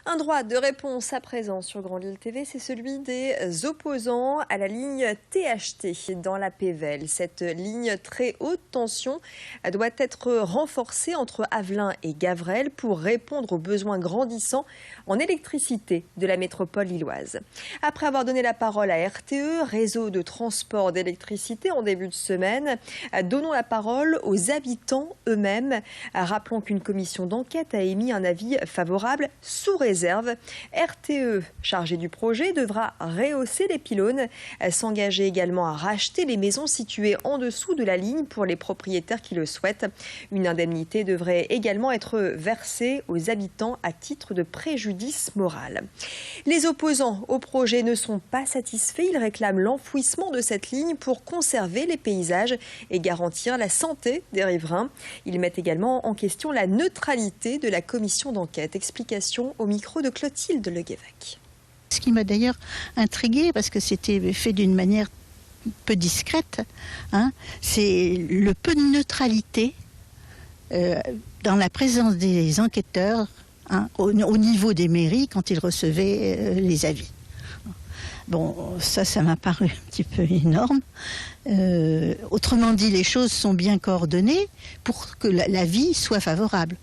Un droit de réponse à présent sur Grand Lille TV, c'est celui des opposants à la ligne THT dans la Pévèle. Cette ligne très haute tension doit être renforcée entre Avelin et Gavrelle pour répondre aux besoins grandissants en électricité de la métropole lilloise. Après avoir donné la parole à RTE, réseau de transport d'électricité en début de semaine, donnons la parole aux habitants eux-mêmes. Rappelons qu'une commission d'enquête a émis un avis favorable sous réserve. RTE, chargé du projet, devra rehausser les pylônes, s'engager également à racheter les maisons situées en dessous de la ligne pour les propriétaires qui le souhaitent. Une indemnité devrait également être versée aux habitants à titre de préjudice moral. Les opposants au projet ne sont pas satisfaits. Ils réclament l'enfouissement de cette ligne pour conserver les paysages et garantir la santé des riverains. Ils mettent également en question la neutralité de la commission d'enquête. Explication au micro de Clotilde Leguévec. Ce qui m'a d'ailleurs intriguée, parce que c'était fait d'une manière peu discrète, c'est le peu de neutralité dans la présence des enquêteurs au niveau des mairies quand ils recevaient les avis. Bon, ça m'a paru un petit peu énorme. Autrement dit, les choses sont bien coordonnées pour que l'avis soit favorable.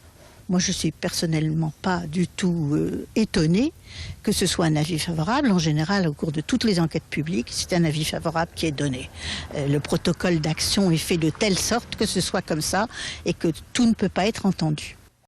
Moi, je ne suis personnellement pas du tout étonnée que ce soit un avis favorable. En général, au cours de toutes les enquêtes publiques, c'est un avis favorable qui est donné. Le protocole d'action est fait de telle sorte que ce soit comme ça et que tout ne peut pas être entendu.